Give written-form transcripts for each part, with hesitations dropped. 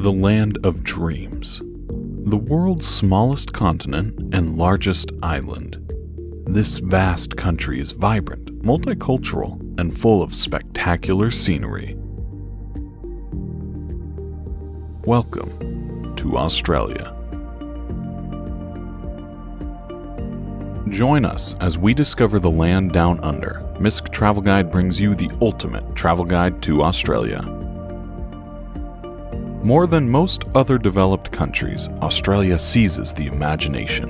the land of dreams, the world's smallest continent and largest island. This vast country is vibrant, multicultural, and full of spectacular scenery. Welcome to Australia. Join us as we discover the land down under. Misk Travel Guide brings you the ultimate travel guide to Australia. More than most other developed countries, Australia seizes the imagination.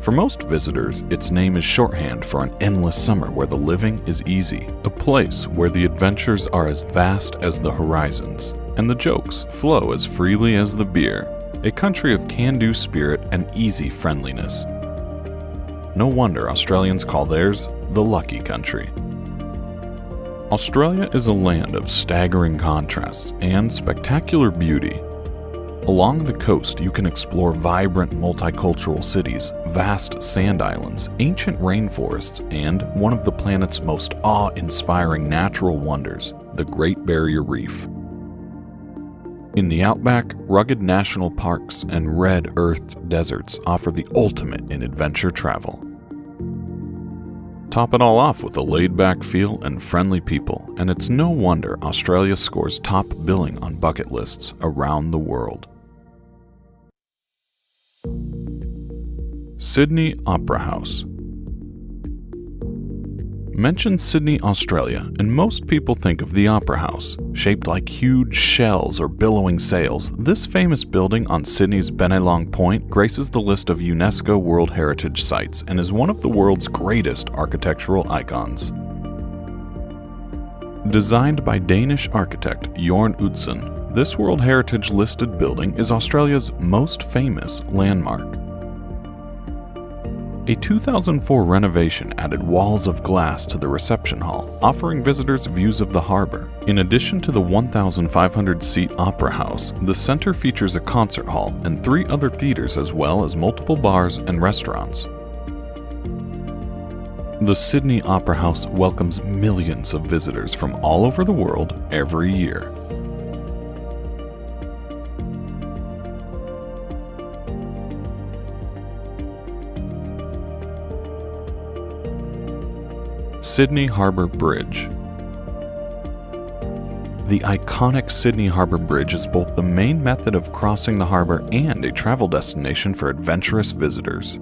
For most visitors, its name is shorthand for an endless summer where the living is easy, a place where the adventures are as vast as the horizons, and the jokes flow as freely as the beer, a country of can-do spirit and easy friendliness. No wonder Australians call theirs the lucky country. Australia is a land of staggering contrasts and spectacular beauty. Along the coast, you can explore vibrant multicultural cities, vast sand islands, ancient rainforests, and one of the planet's most awe-inspiring natural wonders, the Great Barrier Reef. In the outback, rugged national parks and red-earthed deserts offer the ultimate in adventure travel. Top it all off with a laid-back feel and friendly people, and it's no wonder Australia scores top billing on bucket lists around the world. Sydney Opera House. Mention Sydney, Australia, and most people think of the Opera House. Shaped like huge shells or billowing sails, this famous building on Sydney's Bennelong Point graces the list of UNESCO World Heritage Sites and is one of the world's greatest architectural icons. Designed by Danish architect Jorn Utzon, this World Heritage listed building is Australia's most famous landmark. A 2004 renovation added walls of glass to the reception hall, offering visitors views of the harbour. In addition to the 1,500-seat Opera House, the centre features a concert hall and 3 other theatres as well as multiple bars and restaurants. The Sydney Opera House welcomes millions of visitors from all over the world every year. Sydney Harbour Bridge. The iconic Sydney Harbour Bridge is both the main method of crossing the harbour and a travel destination for adventurous visitors.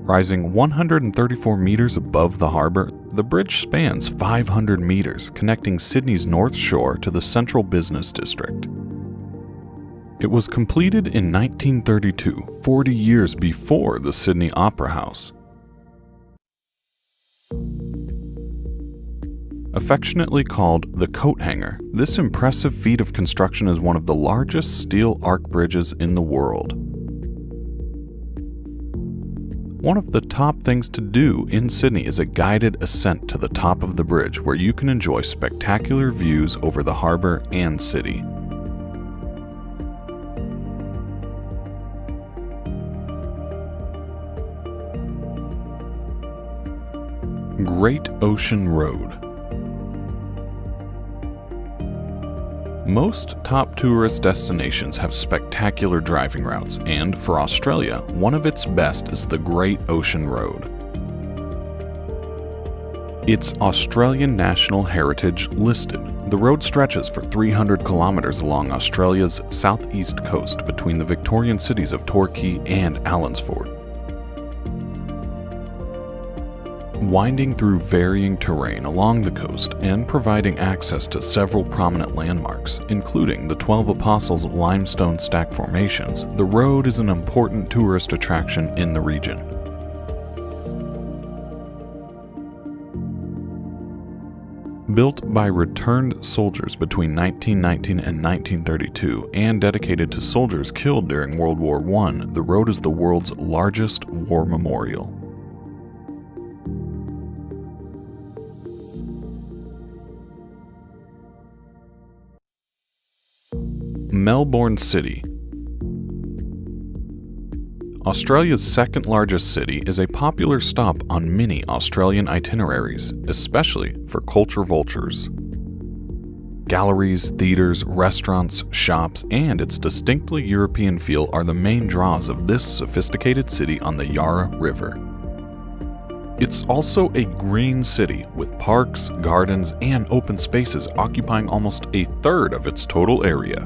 Rising 134 meters above the harbour, the bridge spans 500 meters, connecting Sydney's North Shore to the central business district. It was completed in 1932, 40 years before the Sydney Opera House. Affectionately called the Coat Hanger, this impressive feat of construction is one of the largest steel arch bridges in the world. One of the top things to do in Sydney is a guided ascent to the top of the bridge where you can enjoy spectacular views over the harbour and city. Great Ocean Road. Most top tourist destinations have spectacular driving routes, and for Australia, one of its best is the Great Ocean Road. It's Australian National Heritage listed. The road stretches for 300 kilometers along Australia's southeast coast between the Victorian cities of Torquay and Allansford. Winding through varying terrain along the coast and providing access to several prominent landmarks, including the 12 Apostles limestone stack formations, the road is an important tourist attraction in the region. Built by returned soldiers between 1919 and 1932 and dedicated to soldiers killed during World War I, the road is the world's largest war memorial. Melbourne City. Australia's second largest city is a popular stop on many Australian itineraries, especially for culture vultures. Galleries, theaters, restaurants, shops, and its distinctly European feel are the main draws of this sophisticated city on the Yarra River. It's also a green city with parks, gardens, and open spaces occupying almost a third of its total area.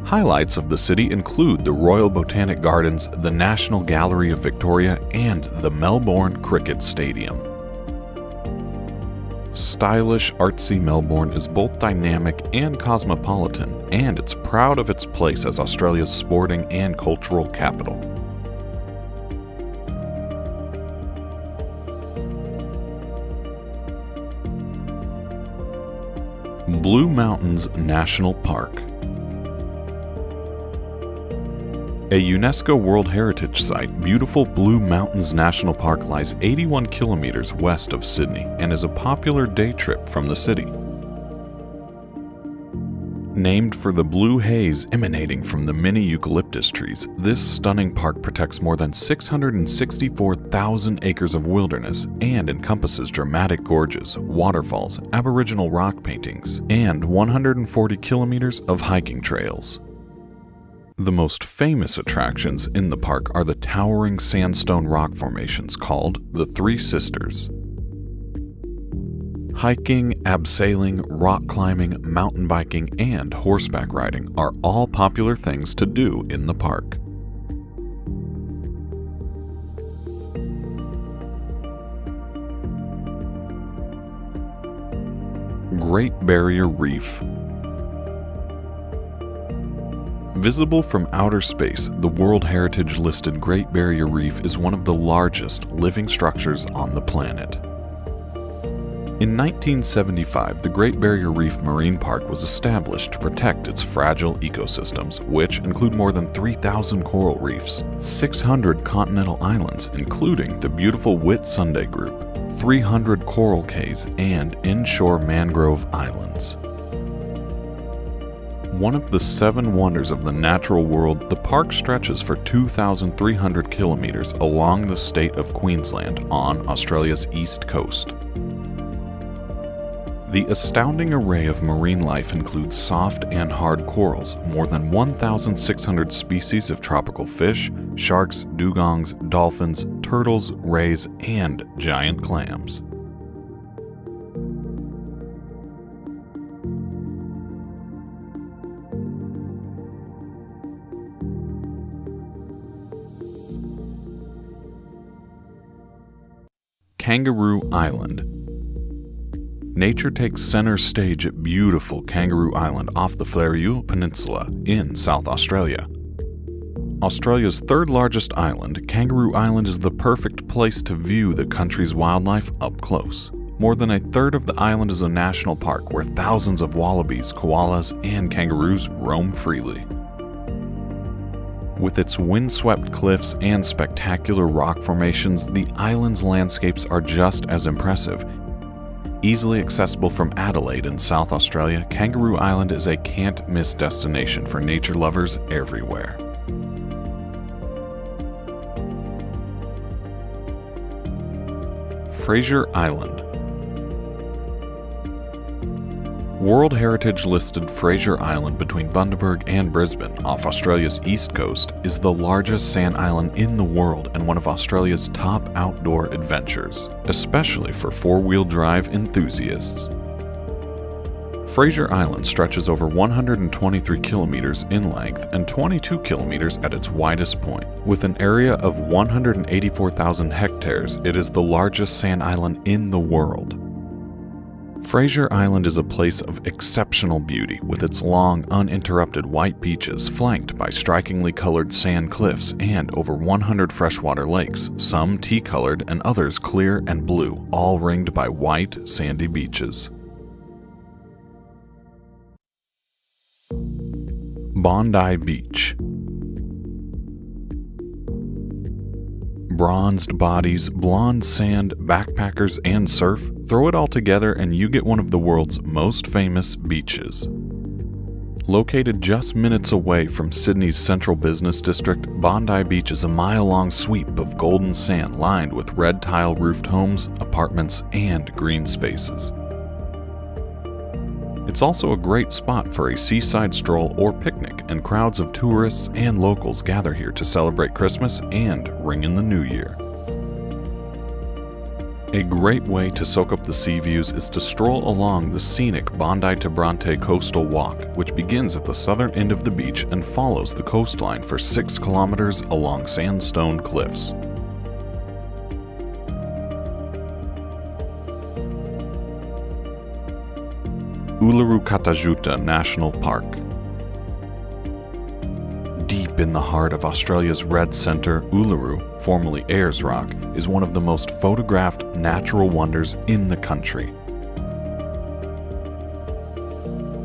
Highlights of the city include the Royal Botanic Gardens, the National Gallery of Victoria, and the Melbourne Cricket Stadium. Stylish, artsy Melbourne is both dynamic and cosmopolitan, and it's proud of its place as Australia's sporting and cultural capital. Blue Mountains National Park. A UNESCO World Heritage Site, beautiful Blue Mountains National Park lies 81 kilometers west of Sydney and is a popular day trip from the city. Named for the blue haze emanating from the many eucalyptus trees, this stunning park protects more than 664,000 acres of wilderness and encompasses dramatic gorges, waterfalls, Aboriginal rock paintings, and 140 kilometers of hiking trails. The most famous attractions in the park are the towering sandstone rock formations called the Three Sisters. Hiking, abseiling, rock climbing, mountain biking, and horseback riding are all popular things to do in the park. Great Barrier Reef. Visible from outer space, the World Heritage-listed Great Barrier Reef is one of the largest living structures on the planet. In 1975, the Great Barrier Reef Marine Park was established to protect its fragile ecosystems, which include more than 3,000 coral reefs, 600 continental islands, including the beautiful Whitsunday Group, 300 coral cays, and inshore mangrove islands. One of the 7 wonders of the natural world, the park stretches for 2,300 kilometers along the state of Queensland on Australia's east coast. The astounding array of marine life includes soft and hard corals, more than 1,600 species of tropical fish, sharks, dugongs, dolphins, turtles, rays, and giant clams. Kangaroo Island. Nature takes center stage at beautiful Kangaroo Island off the Fleurieu Peninsula in South Australia. Australia's third largest island, Kangaroo Island is the perfect place to view the country's wildlife up close. More than a third of the island is a national park where thousands of wallabies, koalas, and kangaroos roam freely. With its windswept cliffs and spectacular rock formations, the island's landscapes are just as impressive. Easily accessible from Adelaide in South Australia, Kangaroo Island is a can't-miss destination for nature lovers everywhere. Fraser Island. World Heritage listed Fraser Island between Bundaberg and Brisbane off Australia's east coast is the largest sand island in the world and one of Australia's top outdoor adventures, especially for four-wheel drive enthusiasts. Fraser Island stretches over 123 kilometers in length and 22 kilometers at its widest point. With an area of 184,000 hectares, it is the largest sand island in the world. Fraser Island is a place of exceptional beauty with its long, uninterrupted white beaches flanked by strikingly colored sand cliffs and over 100 freshwater lakes, some tea-colored and others clear and blue, all ringed by white, sandy beaches. Bondi Beach. Bronzed bodies, blonde sand, backpackers, and surf, throw it all together and you get one of the world's most famous beaches. Located just minutes away from Sydney's central business district, Bondi Beach is a mile-long sweep of golden sand lined with red tile roofed homes, apartments, and green spaces. It's also a great spot for a seaside stroll or picnic, and crowds of tourists and locals gather here to celebrate Christmas and ring in the New Year. A great way to soak up the sea views is to stroll along the scenic Bondi to Bronte Coastal Walk, which begins at the southern end of the beach and follows the coastline for 6 kilometers along sandstone cliffs. Uluru Katajuta National Park. Deep in the heart of Australia's Red Centre, Uluru, formerly Ayers Rock, is one of the most photographed natural wonders in the country.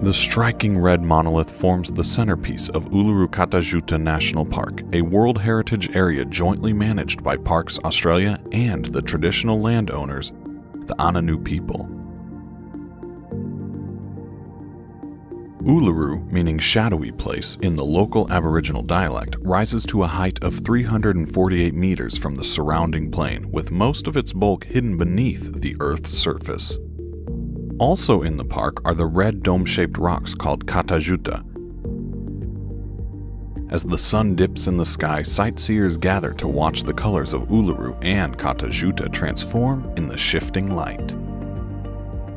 The striking red monolith forms the centerpiece of Uluru Katajuta National Park, a World Heritage Area jointly managed by Parks Australia and the traditional landowners, the Anangu people. Uluru, meaning shadowy place in the local Aboriginal dialect, rises to a height of 348 meters from the surrounding plain, with most of its bulk hidden beneath the Earth's surface. Also in the park are the red dome-shaped rocks called Katajuta. As the sun dips in the sky, sightseers gather to watch the colors of Uluru and Katajuta transform in the shifting light.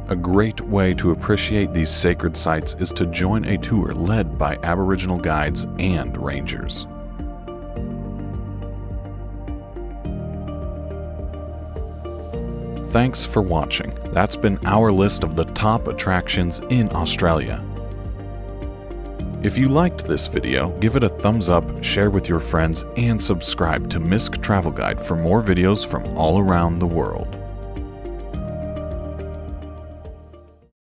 A great way to appreciate these sacred sites is to join a tour led by Aboriginal guides and rangers. Thanks for watching. That's been our list of the top attractions in Australia. If you liked this video, give it a thumbs up, share with your friends, and subscribe to Misk Travel Guide for more videos from all around the world.